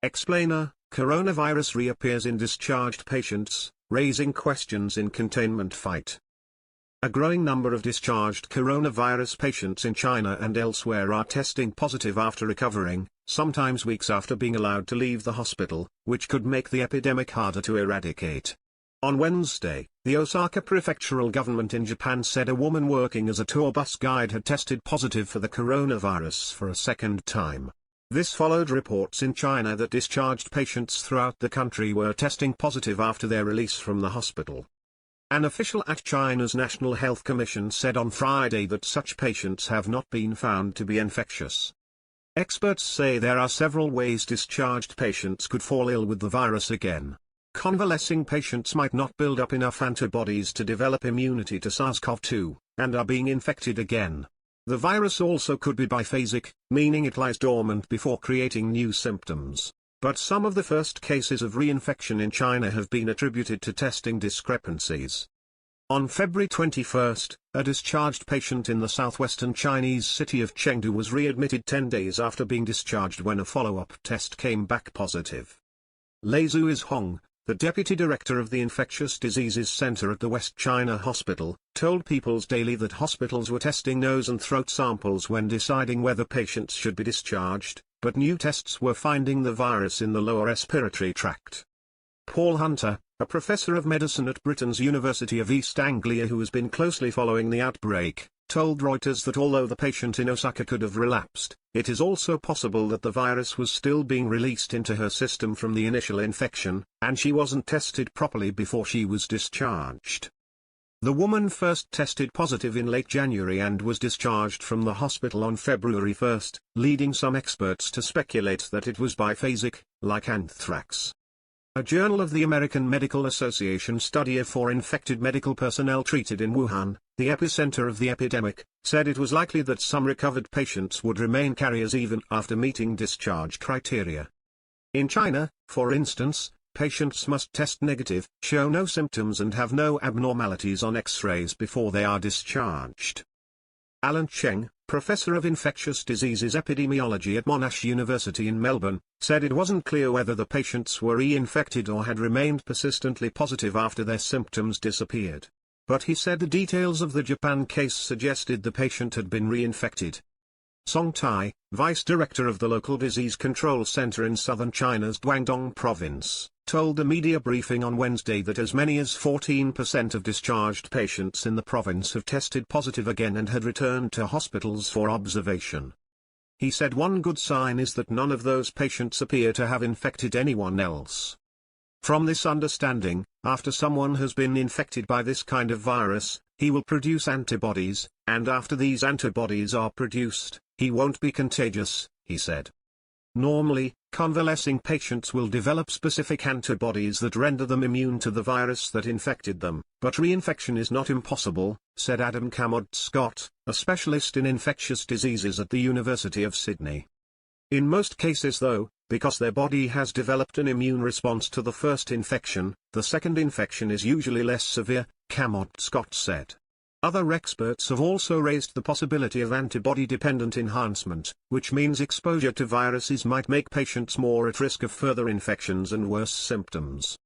Explainer: coronavirus reappears in discharged patients, raising questions in containment fight. A growing number of discharged coronavirus patients in China and elsewhere are testing positive after recovering, sometimes weeks after being allowed to leave the hospital, which could make the epidemic harder to eradicate. On Wednesday, the Osaka prefectural government in Japan said a woman working as a tour bus guide had tested positive for the coronavirus for a second time. This followed reports in China that discharged patients throughout the country were testing positive after their release from the hospital. An official at China's National Health Commission said on Friday that such patients have not been found to be infectious. Experts say there are several ways discharged patients could fall ill with the virus again. Convalescing patients might not build up enough antibodies to develop immunity to SARS-CoV-2, and are being infected again. The virus also could be biphasic, meaning it lies dormant before creating new symptoms. But some of the first cases of reinfection in China have been attributed to testing discrepancies. On February 21, a discharged patient in the southwestern Chinese city of Chengdu was readmitted 10 days after being discharged when a follow-up test came back positive. Lei Zuizhong, the deputy director of the Infectious Diseases Center at the West China Hospital, told People's Daily that hospitals were testing nose and throat samples when deciding whether patients should be discharged, but new tests were finding the virus in the lower respiratory tract. Paul Hunter, a professor of medicine at Britain's University of East Anglia who has been closely following the outbreak, told Reuters that although the patient in Osaka could have relapsed, it is also possible that the virus was still being released into her system from the initial infection, and she wasn't tested properly before she was discharged. The woman first tested positive in late January and was discharged from the hospital on February 1, leading some experts to speculate that it was biphasic, like anthrax. A Journal of the American Medical Association study of 4 infected medical personnel treated in Wuhan, the epicenter of the epidemic, said it was likely that some recovered patients would remain carriers even after meeting discharge criteria. In China, for instance, patients must test negative, show no symptoms and have no abnormalities on X-rays before they are discharged. Alan Cheng, professor of infectious diseases epidemiology at Monash University in Melbourne, said it wasn't clear whether the patients were reinfected or had remained persistently positive after their symptoms disappeared. But he said the details of the Japan case suggested the patient had been reinfected. Song Tai, vice director of the local disease control center in southern China's Guangdong province, told a media briefing on Wednesday that as many as 14% of discharged patients in the province have tested positive again and had returned to hospitals for observation. He said one good sign is that none of those patients appear to have infected anyone else. From this understanding, after someone has been infected by this kind of virus, he will produce antibodies, and after these antibodies are produced, he won't be contagious, he said. Normally, convalescing patients will develop specific antibodies that render them immune to the virus that infected them, but reinfection is not impossible, said Adam Cammod-Scott, a specialist in infectious diseases at the University of Sydney. In most cases though, because their body has developed an immune response to the first infection, the second infection is usually less severe, Cammod-Scott said. Other experts have also raised the possibility of antibody-dependent enhancement, which means exposure to viruses might make patients more at risk of further infections and worse symptoms.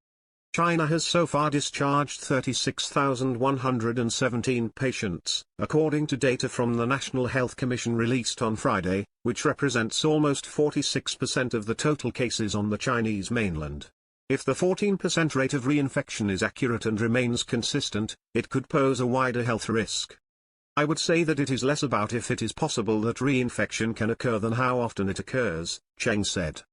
China has so far discharged 36,117 patients, according to data from the National Health Commission released on Friday, which represents almost 46% of the total cases on the Chinese mainland. If the 14% rate of reinfection is accurate and remains consistent, it could pose a wider health risk. I would say that it is less about if it is possible that reinfection can occur than how often it occurs, Cheng said.